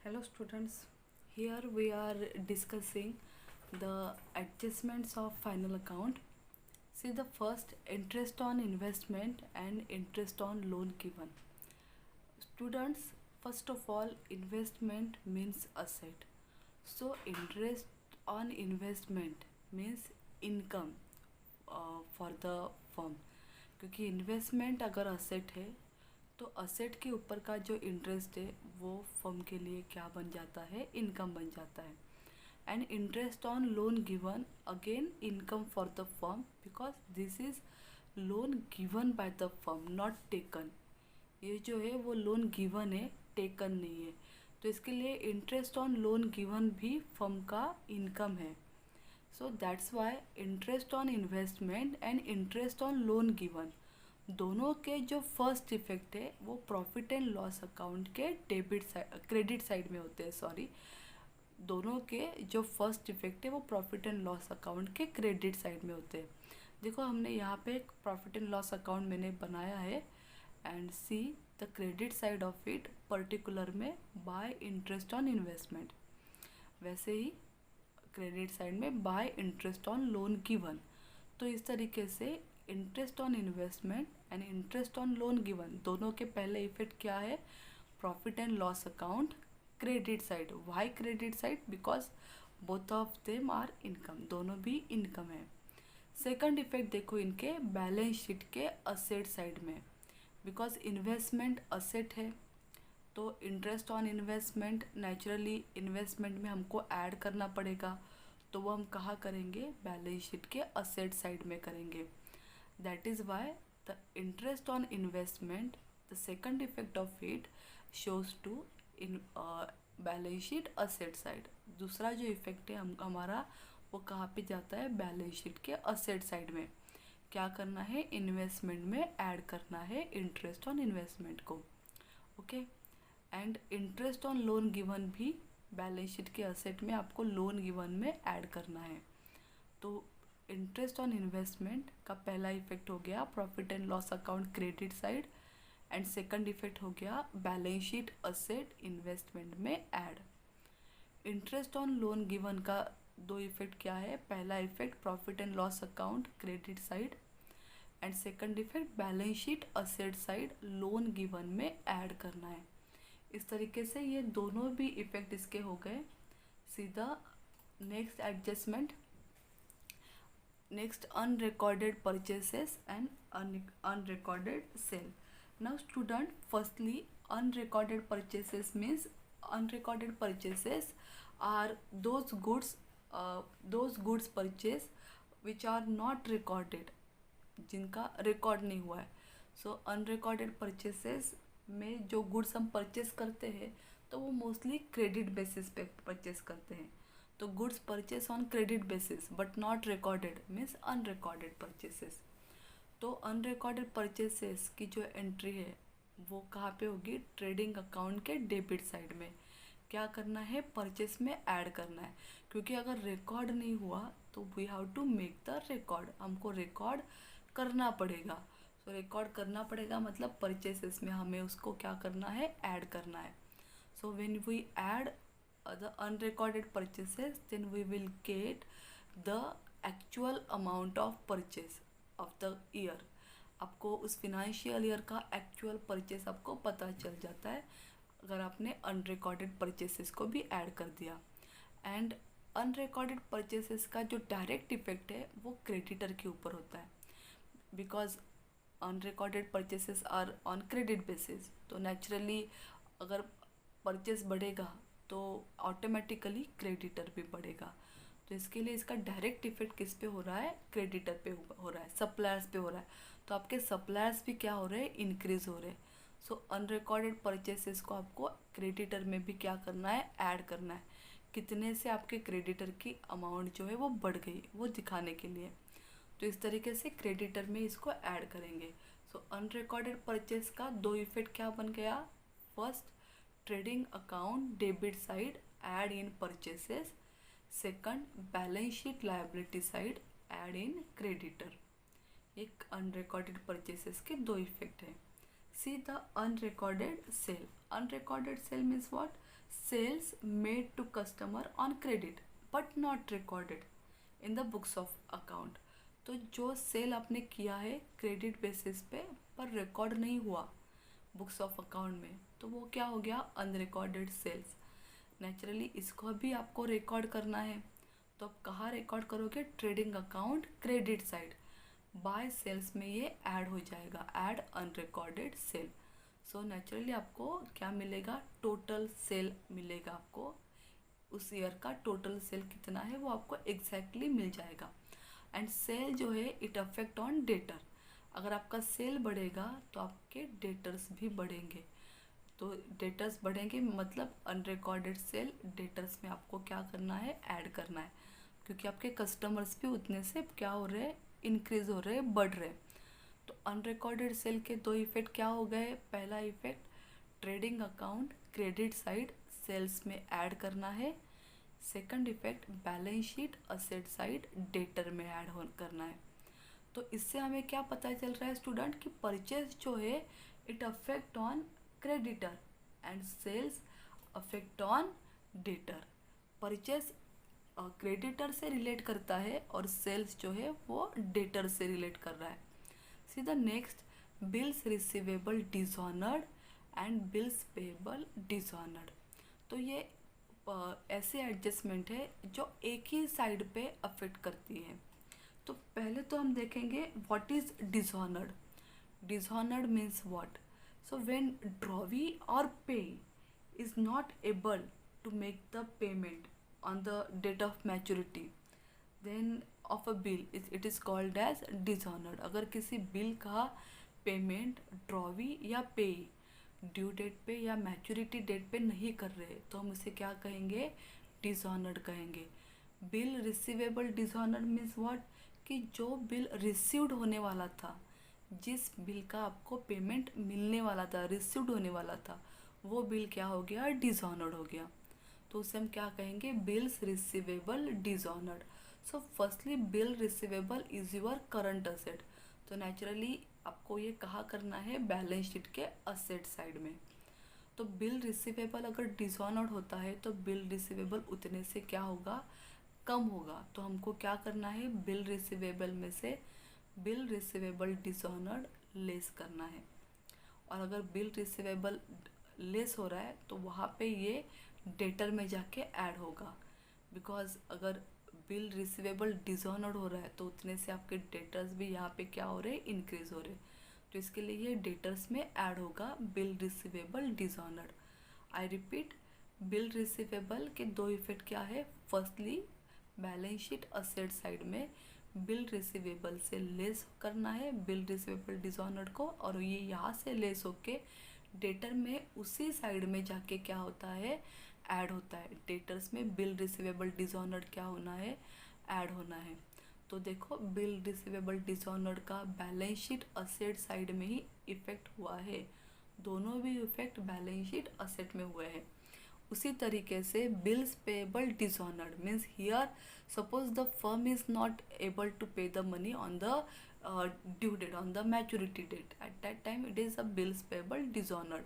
Hello students, here we are discussing the adjustments of final account. See the first interest on investment and interest on loan given. Students, first of all investment means asset. So interest on investment means income for the firm. क्योंकि investment अगर asset है तो asset के ऊपर का जो interest है वो फर्म के लिए क्या बन जाता है, इनकम बन जाता है. And interest on loan given again income for the firm because this is loan given by the firm not taken. ये जो है वो लोन गिवन है, टेकन नहीं है. तो इसके लिए इंटरेस्ट ऑन लोन गिवन भी फर्म का इनकम है. So that's why interest on investment and interest on loan given दोनों के जो फर्स्ट इफेक्ट है वो प्रॉफिट एंड लॉस अकाउंट के डेबिट साइड क्रेडिट साइड में होते हैं. सॉरी, दोनों के जो फर्स्ट इफेक्ट है वो प्रॉफिट एंड लॉस अकाउंट के क्रेडिट साइड में होते हैं. देखो हमने यहाँ पे एक प्रॉफिट एंड लॉस अकाउंट मैंने बनाया है and see the credit side of it particular में बाय इंटरेस्ट ऑन इन्वेस्टमेंट. वैसे ही क्रेडिट साइड में by interest on loan given. तो इस तरीके से interest on investment and interest on loan given दोनों के पहले इफेक्ट क्या है, profit and loss account credit side. Why credit side? Because both of them are income, दोनों भी इनकम है. सेकंड इफेक्ट देखो इनके बैलेंस शीट के असेट साइड में. बिकॉज इन्वेस्टमेंट असेट है तो interest on investment naturally investment में हमको ऐड करना पड़ेगा. तो वो हम कहाँ करेंगे, बैलेंस शीट के असेट साइड में करेंगे. That is why the interest on investment the second effect of it shows to in balance sheet asset side. दूसरा जो इफेक्ट है हमारा वो कहाँ पे जाता है, बैलेंस शीट के असेट साइड में. क्या करना है, इन्वेस्टमेंट में ऐड करना है इंटरेस्ट ऑन इन्वेस्टमेंट को. Okay. And interest on loan given भी बैलेंस शीट के असेट में आपको लोन गिवन में ऐड करना है. तो इंटरेस्ट ऑन इन्वेस्टमेंट का पहला इफेक्ट हो गया profit and loss account credit side and second effect हो गया बैलेंस शीट असेट इन्वेस्टमेंट में add. Interest on loan given का दो इफेक्ट क्या है, पहला effect profit and loss account credit side and second effect balance sheet asset side loan given में add करना है. इस तरीके से ये दोनों भी इफेक्ट इसके हो गए. सीधा next adjustment, next unrecorded purchases and unrecorded sale. Now student, firstly unrecorded purchases means unrecorded purchases are those goods purchase which are not recorded, जिनका रिकॉर्ड नहीं हुआ है. सो अनरिकॉर्डेड परचेसेस में जो गुड्स हम परचेस करते हैं तो वो मोस्टली क्रेडिट बेसिस पे परचेस करते हैं. तो goods purchase on credit basis but not recorded means unrecorded purchases. तो अनरिकॉर्डेड परचेसेस की जो एंट्री है वो कहाँ पे होगी, ट्रेडिंग अकाउंट के डेबिट साइड में. क्या करना है, परचेस में ऐड करना है. क्योंकि अगर रिकॉर्ड नहीं हुआ तो we have to make the record, हमको रिकॉर्ड करना पड़ेगा. तो रिकॉर्ड करना पड़ेगा मतलब परचेसेस में हमें उसको क्या करना है, ऐड करना है. So when we add the unrecorded purchases then we will get the actual amount of purchase of the year. आपको उस फिनेंशियल ईयर का एक्चुअल परचेस आपको पता चल जाता है अगर आपने अनरिकॉर्डेड परचेसेस को भी ऐड कर दिया. एंड अनरिकॉर्डेड परचेसेस का जो डायरेक्ट इफेक्ट है वो क्रेडिटर के ऊपर होता है. Because unrecorded purchases are on credit basis. तो नेचुरली अगर परचेस बढ़ेगा तो ऑटोमेटिकली क्रेडिटर भी बढ़ेगा. तो इसके लिए इसका डायरेक्ट इफेक्ट किस पे हो रहा है, क्रेडिटर पे हो रहा है, सप्लायर्स पे हो रहा है. तो आपके सप्लायर्स भी क्या हो रहे हैं, इंक्रीज हो रहे हैं. सो अनरिकॉर्डेड परचेसेस को आपको क्रेडिटर में भी क्या करना है, ऐड करना है. कितने से आपके क्रेडिटर की अमाउंट जो है वो बढ़ गई वो दिखाने के लिए. तो इस तरीके से क्रेडिटर में इसको ऐड करेंगे. सो अनरिकॉर्डेड परचेस का दो इफेक्ट क्या बन गया, first trading account debit side add in purchases, second balance sheet liability side add in creditor. एक अनरिकॉर्डेड परचेसेस के दो इफेक्ट हैं. See the unrecorded sale. Unrecorded sale means what? Sales made to customer on credit but not recorded in the books of account. तो जो cell आपने किया है credit basis पे पर रिकॉर्ड नहीं हुआ बुक्स ऑफ अकाउंट में, तो वो क्या हो गया? Unrecorded sales. नेचुरली इसको भी आपको रिकॉर्ड करना है, तो आप कहाँ रिकॉर्ड करोगे? Trading account credit side. By sales में ये ऐड हो जाएगा, add unrecorded sale. So naturally आपको क्या मिलेगा? टोटल सेल मिलेगा आपको। उस ईयर का टोटल सेल कितना है वो आपको एग्जैक्टली मिल जाएगा। एंड सेल जो है इट अफेक्ट ऑन डेटर। अगर आपका सेल बढ़ेगा तो आपके डेटर्स भी बढ़ेंगे। तो डेटर्स बढ़ेंगे मतलब अनरिकॉर्डेड सेल डेटर्स में आपको क्या करना है? ऐड करना है, क्योंकि आपके कस्टमर्स भी उतने से क्या हो रहे हैं? इंक्रीज हो रहे हैं, बढ़ रहे हैं। तो अनरिकॉर्डेड सेल के दो इफेक्ट क्या हो गए? पहला effect trading account credit side sales में ऐड करना है। Second effect balance sheet asset side debtor में ऐड करना है। तो इससे हमें क्या पता चल रहा है स्टूडेंट कि परचेज जो है it affect on creditor and sales affect on debtor. Purchase creditor से रिलेट करता है और सेल्स जो है वो डेटर से रिलेट कर रहा है। See the next, bills receivable dishonoured and bills payable dishonoured. तो ये ऐसे एडजस्टमेंट है जो एक ही साइड पे अफेक्ट करती है। तो पहले तो हम देखेंगे what is dishonoured. Dishonoured means what? So when drawee और pay is not able to make the payment on the date of maturity then of a bill it is called as dishonored। अगर किसी bill का payment drawee या पे due date पे या maturity date पे नहीं कर रहे तो हम उसे क्या कहेंगे? डिसऑनर्ड कहेंगे। Bill receivable dishonoured means what? कि जो बिल रिसीव्ड होने वाला था, जिस बिल का आपको पेमेंट मिलने वाला था, रिसीव्ड होने वाला था, वो बिल क्या हो गया? डिसऑनर्ड हो गया। तो उसे हम क्या कहेंगे? Bills receivable dishonoured. So firstly bill receivable is your current asset. तो नेचुरली आपको ये कहाँ करना है? बैलेंस शीट के असेट साइड में। तो बिल रिसीवेबल अगर डिसऑनर्ड होता है तो बिल रिसीवेबल उतने से क्या होगा? कम होगा। तो हमको क्या करना है? बिल रिसीवेबल में से बिल रिसीवेबल डिसऑनर्ड लेस करना है। और अगर बिल रिसीवेबल लेस हो रहा है तो वहाँ पे ये डेटर में जाके ऐड होगा। बिकॉज अगर बिल रिसीवेबल डिसऑनर्ड हो रहा है तो उतने से आपके डेटर्स भी यहाँ पे क्या हो रहे हैं? इंक्रीज हो रहे हैं। तो इसके लिए ये डेटर्स में ऐड होगा bill receivable dishonoured. I repeat, bill receivable के दो इफेक्ट क्या है? Firstly balance sheet asset side में बिल रिसीवेबल से लेस करना है बिल रिसीवेबल डिसऑनर्ड को, और ये यहाँ से लेस होके डेटर में उसी साइड में जाके क्या होता है? ऐड होता है। डेटर्स में बिल रिसीवेबल डिसऑनर्ड क्या होना है? ऐड होना है। तो देखो बिल रिसीवेबल डिसऑनर्ड का बैलेंस शीट असेट साइड में ही इफेक्ट हुआ है। दोनों भी इफेक्ट बैलेंस शीट असेट में हुए हैं। उसी तरीके से bills payable dishonoured means here suppose the firm is not able to pay the money on the due date on the maturity date, at that time it is a bills payable dishonoured.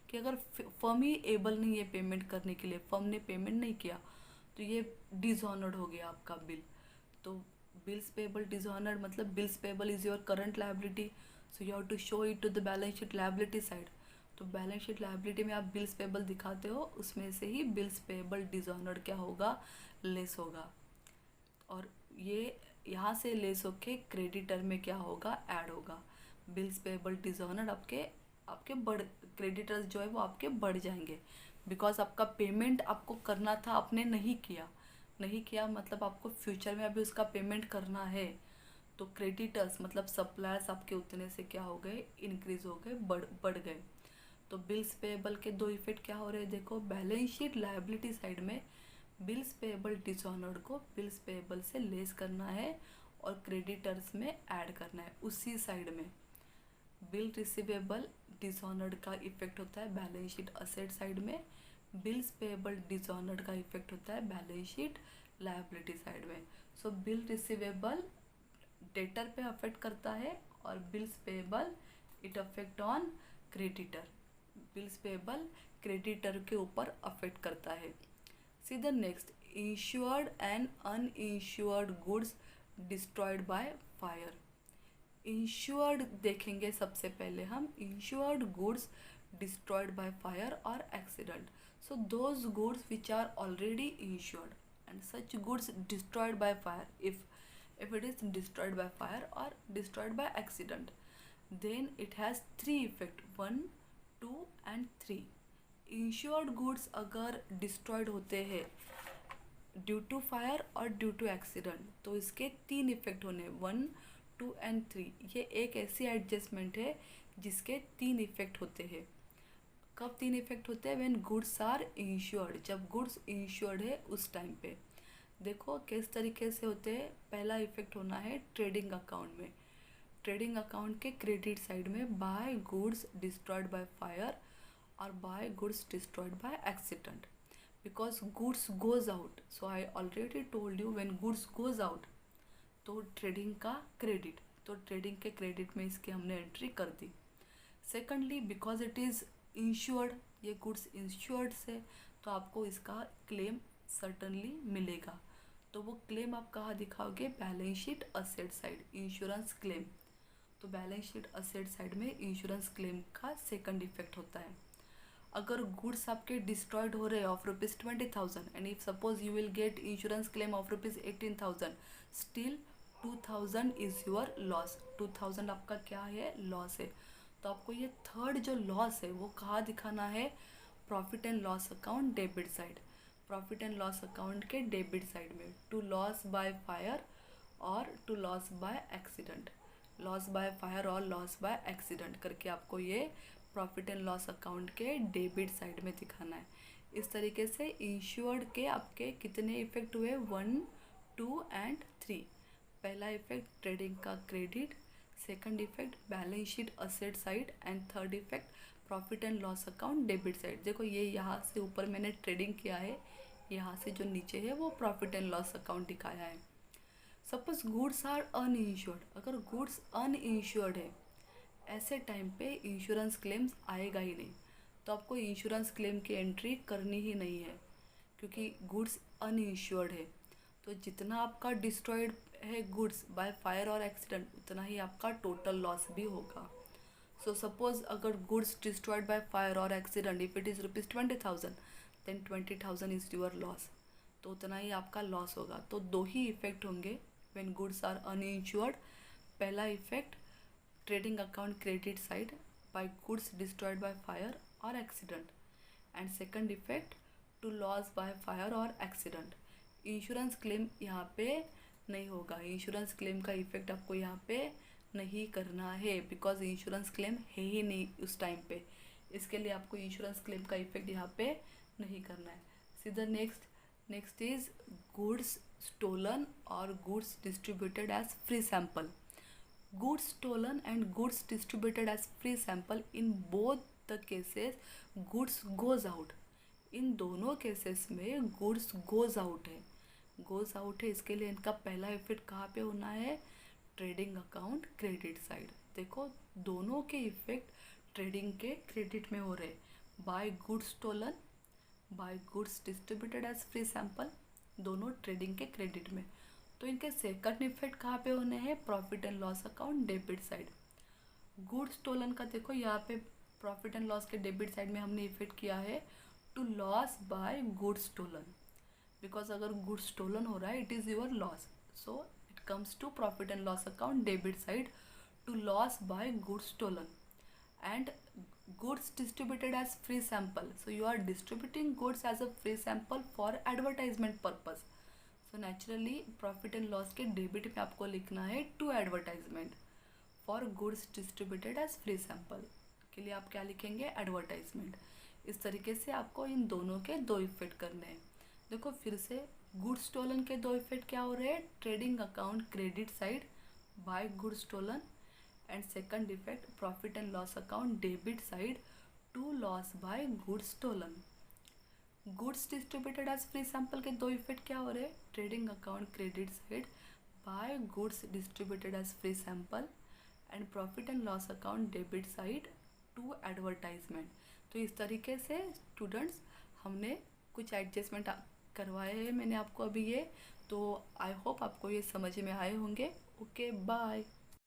कि अगर firm he able नहीं है payment करने के लिए, firm ने payment नहीं किया, तो ये डिसऑनर्ड हो गया आपका बिल। तो बिल्स पेएबल डिसऑनर्ड मतलब bills payable is your current liability, so you have to show it to the balance sheet liability side. तो बैलेंस शीट लायबिलिटी में आप बिल्स पेएबल दिखाते हो, उसमें से ही बिल्स पेएबल डिसऑनर्ड क्या होगा? लेस होगा। और ये यहाँ से लेस होके क्रेडिटर में क्या होगा? ऐड होगा। बिल्स पेएबल डिसऑनर्ड आपके आपके बढ़ क्रेडिटर्स जो है वो आपके बढ़ जाएंगे। बिकॉज आपका पेमेंट आपको करना था, आपने नहीं किया। नहीं किया मतलब आपको फ्यूचर में अभी उसका पेमेंट करना है। तो क्रेडिटर्स मतलब सप्लायर्स आपके उतने से क्या हो गए? इंक्रीज हो गए, बढ़ गए। तो बिल्स पेएबल के दो इफेक्ट क्या हो रहे हैं? देखो बैलेंस शीट लायबिलिटी साइड में बिल्स पेएबल डिसऑनर्ड को बिल्स पेएबल से लेस करना है और क्रेडिटर्स में ऐड करना है उसी साइड में। बिल रिसीवेबल डिसऑनर्ड का इफेक्ट होता है बैलेंस शीट असेट साइड में, बिल्स पेएबल डिसऑनर्ड का इफेक्ट होता है बैलेंस शीट लायबिलिटी साइड में। सो बिल रिसीवेबल डेटर पे अफेक्ट करता है और bills payable it affect on creditor, bills payable creditor के ऊपर अफेक्ट करता है। See the next, insured and uninsured goods destroyed by fire. Insured देखेंगे सबसे पहले हम, insured goods destroyed by fire और accident. So those goods which are already insured and such goods destroyed by fire, if it is destroyed by fire or destroyed by accident, then it has three effect, 1 2 and 3। insured goods अगर destroyed होते हैं due to fire और due to accident, तो इसके 3 effect होने, 1 2 and 3। ये एक ऐसी एडजस्टमेंट है जिसके 3 इफेक्ट होते हैं। कब 3 इफेक्ट होते हैं? व्हेन गुड्स आर इंश्योर्ड, जब गुड्स इंश्योर्ड है उस टाइम पे। देखो किस तरीके से होते हैं। पहला इफेक्ट होना है ट्रेडिंग अकाउंट में, ट्रेडिंग अकाउंट के क्रेडिट साइड में, by goods destroyed by fire और by goods destroyed by accident, because goods goes out. So I already told you, when goods goes out तो ट्रेडिंग का credit, तो trading के credit में इसकी हमने एंट्री कर दी। Secondly, because it is insured, ये गुड्स इंश्योर्ड से, तो आपको इसका क्लेम सर्टनली मिलेगा। तो वो क्लेम आप कहाँ दिखाओगे? Balance sheet asset side, insurance claim. तो बैलेंस शीट असेट साइड में इंश्योरेंस क्लेम का सेकंड इफेक्ट होता है। अगर गुड्स आपके डिस्ट्रॉयड हो रहे हैं of ₹20,000 and if suppose you will get insurance claim of ₹18,000, still 2,000 is your loss. 2,000 आपका क्या है? लॉस है। तो आपको ये थर्ड जो लॉस है वो कहाँ दिखाना है? Profit and loss account debit side, profit and loss account के डेबिट साइड में, टू लॉस बाय फायर और to loss by accident, loss by fire और लॉस बाय एक्सीडेंट करके आपको ये प्रॉफिट एंड लॉस अकाउंट के डेबिट साइड में दिखाना है। इस तरीके से इंश्योर्ड के आपके कितने इफेक्ट हुए? 1 2 एंड 3। पहला इफेक्ट ट्रेडिंग का credit, second effect balance sheet asset side and third effect profit and loss account debit side. देखो ये यहाँ से ऊपर मैंने ट्रेडिंग किया है, यहाँ से जो नीचे है वो प्रॉफिट एंड लॉस अकाउंट दिखाया है। सपोज गुड्स आर अनइंश्योर्ड, अगर गुड्स अनइंश्योर्ड है ऐसे टाइम पे इंश्योरेंस क्लेम्स आएगा ही नहीं, तो आपको इंश्योरेंस क्लेम की एंट्री करनी ही नहीं है क्योंकि गुड्स अनइंश्योर्ड है। तो जितना आपका डिस्ट्रॉयड है गुड्स बाय फायर और एक्सीडेंट, उतना ही आपका टोटल लॉस भी होगा। सो सपोज अगर गुड्स डिस्ट्रॉयड बाय फायर और accident, if it is ₹20,000 then 20,000 is your loss, तो उतना ही आपका लॉस होगा। तो 2 ही इफेक्ट होंगे व्हेन गुड्स आर अनइंश्योर्ड। पहला effect trading account credit side by goods destroyed by fire और accident, and second effect to loss by fire और एक्सीडेंट। इंश्योरेंस क्लेम यहाँ पे नहीं होगा, इंश्योरेंस क्लेम का इफेक्ट आपको यहाँ पे नहीं करना है बिकॉज इंश्योरेंस क्लेम है ही नहीं उस टाइम पे, इसके लिए आपको इंश्योरेंस क्लेम का इफेक्ट यहाँ पे नहीं करना है। सीधा नेक्स्ट इज गुड्स स्टोलन और goods distributed as free sample. Goods stolen and goods distributed as free sample, in both the cases goods goes out. इन दोनों केसेस में गुड्स गोज आउट है, गोज आउट है, इसके लिए इनका पहला इफेक्ट कहाँ पे होना है? Trading account credit side. देखो दोनों के इफेक्ट ट्रेडिंग के क्रेडिट में हो रहे, by goods stolen, by goods distributed as free sample, दोनों ट्रेडिंग के क्रेडिट में। तो इनके सेकंड इफेक्ट कहाँ पे होने हैं? Profit and loss account debit side. Goods stolen का देखो यहाँ पे प्रॉफिट एंड लॉस के डेबिट साइड में हमने इफेक्ट किया है to loss by goods stolen, because अगर गुड्स स्टोलन हो रहा है it is your loss, so it comes to profit and loss account debit side to loss by goods stolen. And goods distributed as free sample, so you are distributing goods as a free sample for advertisement purpose, so naturally profit and loss के debit में आपको लिखना है to advertisement. For goods distributed as free sample के लिए आप क्या लिखेंगे? एडवर्टाइजमेंट। इस तरीके से आपको इन दोनों के 2 इफेक्ट करने हैं। देखो फिर से गुड्स स्टोलन के 2 इफेक्ट क्या हो रहे हैं? Trading account credit side by goods stolen, and second effect profit and loss account debit side to loss by goods stolen. Goods distributed as free sample के 2 इफेक्ट क्या हो रहे हैं? Trading account credit side by goods distributed as free sample, and profit and loss account debit side to advertisement. तो इस तरीके से students हमने कुछ एडजस्टमेंट करवाए हैं मैंने आपको अभी ये। तो आई होप आपको ये समझ में आए होंगे। Okay bye.